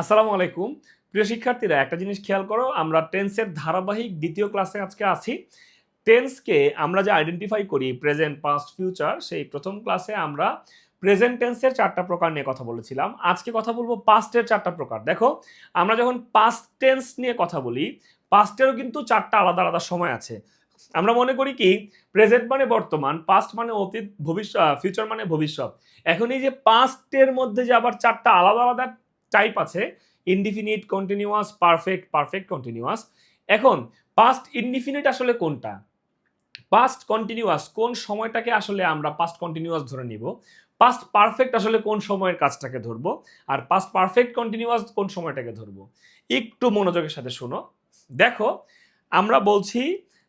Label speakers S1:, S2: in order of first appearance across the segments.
S1: আসসালামু আলাইকুম। প্রিয় শিক্ষার্থীরা, একটা জিনিস খেয়াল করো, আমরা টেন্সের ধারাবাহিক দ্বিতীয় ক্লাসে আজকে আছি। টেন্সকে আমরা যে আইডেন্টিফাই করি প্রেজেন্ট, পাস্ট, ফিউচার, সেই প্রথম ক্লাসে আমরা প্রেজেন্ট টেন্সের 4টা প্রকার নিয়ে কথা বলেছিলাম। আজকে কথা বলবো পাস্টের 4টা প্রকার। দেখো, আমরা যখন পাস্ট টেন্স নিয়ে কথা বলি, পাস্টেরও কিন্তু 4টা আলাদা আলাদা সময় আছে। আমরা মনে করি কি প্রেজেন্ট মানে বর্তমান, পাস্ট মানে অতীত, ভবিষ্যৎ, ফিউচার মানে ভবিষ্যৎ। এখন এই যে পাস্টের মধ্যে যে আবার 4টা আলাদা আলাদা টাইপ আছে, indefinite, continuous, perfect, perfect continuous. এখন পাস্ট ইনডিফিনিট আসলে কোনটা? পাস্ট কন্টিনিউয়াস কোন সময়টাকে আসলে আমরা পাস্ট কন্টিনিউয়াস ধরে নিব? পাস্ট পারফেক্ট আসলে কোন সময়ের কাজটাকে ধরবো? আর পাস্ট পারফেক্ট কন্টিনিউয়াস কোন সময়টাকে ধরবো? একটু মনোযোগের সাথে শোনো। দেখো, আমরা বলছি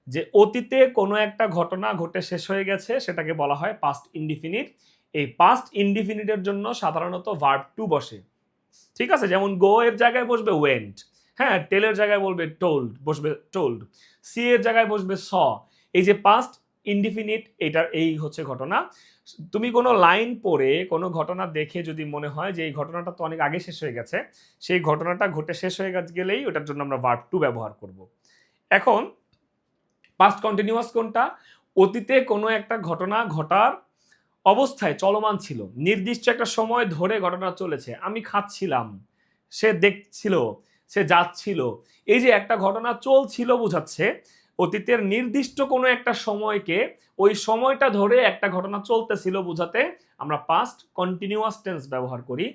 S1: যে অতীতে কোনো একটা ঘটনা ঘটে শেষ হয়ে গেছে, সেটাকে বলা হয় পাস্ট ইনডিফিনিট। এই পাস্ট ইনডিফিনিটের জন্য সাধারণত ভার্ব টু বসে। ঠিক আছে, যেমন গো এর জায়গায় বসবে ওয়েন্ট, হ্যাঁ, টেলের জায়গায় বলবে টোল্ড, বসবে টোল্ড, সি এর জায়গায় বসবে স। এই যে পাস্ট ইনডিফিনিট, এটার এই হচ্ছে ঘটনা। তুমি কোনো লাইন পড়ে কোনো ঘটনা দেখে যদি মনে হয় যে এই ঘটনাটা তো অনেক আগে শেষ হয়ে গেছে, সেই ঘটনাটা ঘটে শেষ হয়ে গেলেই ওটার জন্য আমরা ভার্ব টু ব্যবহার করব। এখন পাস্ট কন্টিনিউয়াস কোনটা? অতীতে কোনো একটা ঘটনা ঘটার অবস্থায় চলমান ছিল, নির্দিষ্ট একটা সময় ধরে ঘটনা চলেছে। আমি খাচ্ছিলাম, সে দেখছিল, সে যাচ্ছিল। এই যে একটা ঘটনা চলছিল বোঝাচ্ছে অতীতের নির্দিষ্ট কোনো একটা সময়কে, ওই সময়টা ধরে একটা ঘটনা চলতেছিল বোঝাতে আমরা পাস্ট কন্টিনিউয়াস টেন্স ব্যবহার করি।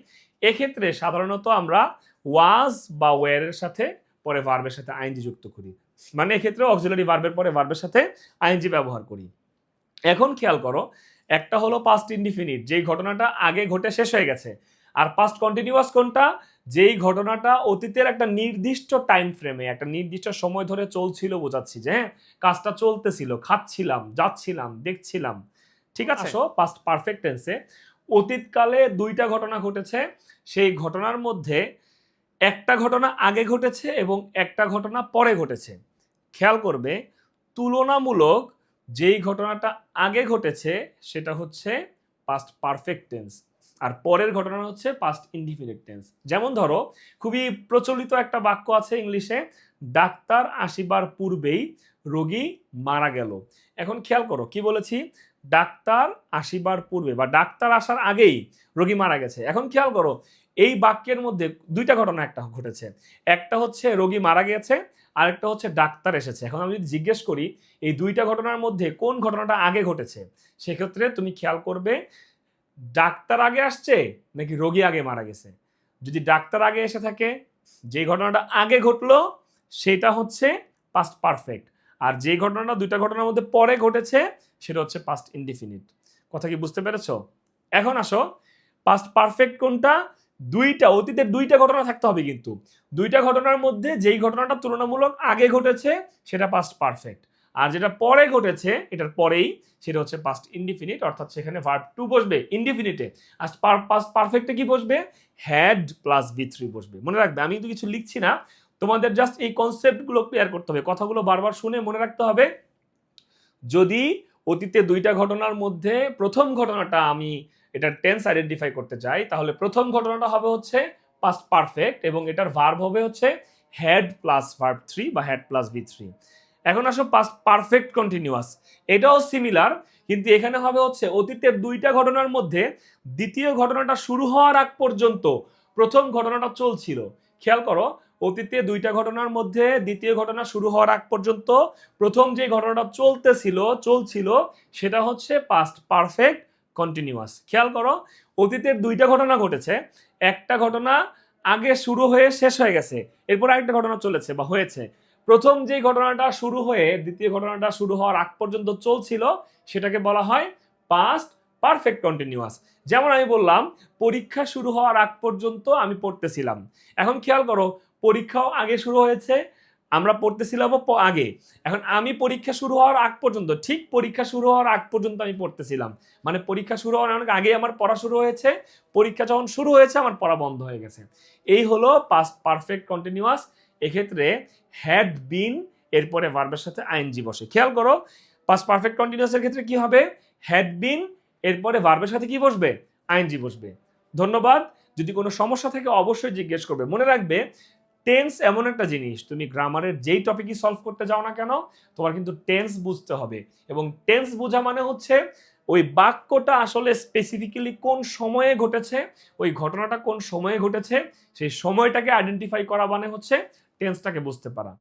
S1: এক্ষেত্রে সাধারণত আমরা ওয়াজ বা ওয়ারের সাথে পরে ভার্বের সাথে আইএনজি যুক্ত করি, মানে এক্ষেত্রে অক্সিলারি ভার্বের পরে ভার্বের সাথে আইএনজি ব্যবহার করি। এখন খেয়াল করো, একটা হলো পাস্ট ইনডিফিনিট, যেই ঘটনাটা আগে ঘটে শেষ হয়ে গেছে। আর পাস্ট কন্টিনিউয়াস কোনটা? যেই ঘটনাটা অতীতের একটা নির্দিষ্ট টাইম ফ্রেমে, একটা নির্দিষ্ট সময় ধরে চলছিল বোঝাচ্ছি, যে হ্যাঁ, কাজটা চলতেছিল, খাচ্ছিলাম, যাচ্ছিলাম, দেখছিলাম। ঠিক আছে, আসো পাস্ট পারফেক্ট টেন্সে। অতীতকালে দুইটা ঘটনা ঘটেছে, সেই ঘটনার মধ্যে একটা ঘটনা আগে ঘটেছে এবং একটা ঘটনা পরে ঘটেছে। খেয়াল করবে, তুলনামূলক যেই ঘটনাটা আগে ঘটেছে সেটা হচ্ছে পাস্ট পারফেক্ট টেন্স, আর পরের ঘটনা হচ্ছে পাস্ট ইনডিফিনিট টেন্স। যেমন ধরো, খুবই প্রচলিত একটা বাক্য আছে ইংলিশে, ডাক্তার আসিবার পূর্বেই রোগী মারা গেল। এখন খেয়াল করো কি বলেছি, ডাক্তার আসিবার পূর্বে বা ডাক্তার আসার আগেই রোগী মারা গেছে। এখন খেয়াল করো, এই বাক্যের মধ্যে দুইটা ঘটনা একটা ঘটেছে, একটা হচ্ছে রোগী মারা গেছে, আরেকটা হচ্ছে ডাক্তার এসেছে। এখন আমি যদি জিজ্ঞেস করি এই দুইটা ঘটনার মধ্যে কোন ঘটনাটা আগে ঘটেছে, সেক্ষেত্রে তুমি খেয়াল করবে ডাক্তার আগে আসছে নাকি রোগী আগে মারা গেছে। যদি ডাক্তার আগে এসে থাকে, যে ঘটনাটা আগে ঘটলো সেটা হচ্ছে পাস্ট পারফেক্ট, আর যে ঘটনাটা দুইটা ঘটনার মধ্যে পরে ঘটেছে সেটা হচ্ছে পাস্ট ইনডিফিনিট। কথা কি বুঝতে পেরেছো? এখন আসো, পাস্ট পারফেক্ট কোনটা? দুইটা, অতীতের দুইটা ঘটনা থাকতে হবে, কিন্তু দুইটা ঘটনার মধ্যে যেই ঘটনাটা তুলনামূলক আগে ঘটেছে সেটা পাস্ট পারফেক্ট, আর যেটা পরে ঘটেছে এটার পরেই সেটা হচ্ছে পাস্ট ইনডিফিনিট, অর্থাৎ সেখানে ভার্ব টু বসবে ইনডিফিনিটে। আর পাস্ট পারফেক্টে কি বসবে? হ্যাড প্লাস বি থ্রি বসবে। মনে রাখবে, আমি কিন্তু কিছু লিখছি না, তোমাদের জাস্ট এই কনসেপ্টগুলো ক্লিয়ার করতে হবে, কথাগুলো বারবার শুনে মনে রাখতে হবে। যদি অতীতে দুইটা ঘটনার মধ্যে প্রথম ঘটনাটা আমি এটার টেন্স আইডেন্টিফাই করতে চাই, তাহলে প্রথম ঘটনাটা হবে হচ্ছে পাস্ট পারফেক্ট এবং এটার ভার্ব হবে হচ্ছে হ্যাড প্লাস ভার্ব থ্রি বা হ্যাড প্লাস বি থ্রি। এখন আসো পাস্ট পারফেক্ট কন্টিনিউয়াস, এটাও সিমিলার, কিন্তু এখানে হবে হচ্ছে অতীতের দুইটা ঘটনার মধ্যে দ্বিতীয় ঘটনাটা শুরু হওয়ার আগ পর্যন্ত প্রথম ঘটনাটা চলছিল। খেয়াল করো, অতীতে দুইটা ঘটনার মধ্যে দ্বিতীয় ঘটনা শুরু হওয়ার আগ পর্যন্ত প্রথম যে ঘটনাটা চলছিল সেটা হচ্ছে পাস্ট পারফেক্ট কন্টিনিউয়াস। খেয়াল করো, অতীতের দুইটা ঘটনা ঘটেছে, একটা ঘটনা আগে শুরু হয়ে শেষ হয়ে গেছে, এরপর আরেকটা ঘটনা চলেছে বা হয়েছে। প্রথম যে ঘটনাটা শুরু হয়ে দ্বিতীয় ঘটনাটা শুরু হওয়ার আগ পর্যন্ত চলছিল সেটাকে বলা হয় পাস্ট পারফেক্ট কন্টিনিউয়াস। যেমন আমি বললাম, পরীক্ষা শুরু হওয়ার আগ পর্যন্ত আমি পড়তেছিলাম। এখন খেয়াল করো, পরীক্ষাও আগে শুরু হয়েছে, আমরা পড়তেছিলাম আগে। এখন আমি পরীক্ষা শুরু হওয়ার আগ পর্যন্ত, ঠিক পরীক্ষা শুরু হওয়ার আগ পর্যন্ত আমি পড়তেছিলাম, মানে পরীক্ষা শুরু হওয়ার অনেক আগে আমার পড়া শুরু হয়েছে, পরীক্ষা যখন শুরু হয়েছে আমার পড়া বন্ধ হয়ে গেছে। এই হলো পাস্ট পারফেক্ট কন্টিনিউয়াস। এক্ষেত্রে হ্যাড বিন এরপরে ভার্বের সাথে আইএনজি বসে। খেয়াল করো, পাস্ট পারফেক্ট কন্টিনিউয়াসের ক্ষেত্রে কি হবে? হ্যাড বিন এরপরে ভার্বের সাথে কি বসবে? আইএনজি বসবে। ধন্যবাদ। যদি কোনো সমস্যা থাকে অবশ্যই জিজ্ঞেস করবে। মনে রাখবে টেন্স এমন একটা জিনিস, তুমি গ্রামারের যেই টপিকই সলভ করতে যাও না কেন তোমার কিন্তু টেন্স বুঝতে হবে, এবং টেন্স বোঝা মানে হচ্ছে ওই বাক্যটা আসলে স্পেসিফিক্যালি কোন সময়ে ঘটেছে, ওই ঘটনাটা কোন সময়ে ঘটেছে সেই সময়টাকে আইডেন্টিফাই করা মানে হচ্ছে টেন্সটাকে বুঝতে পারা।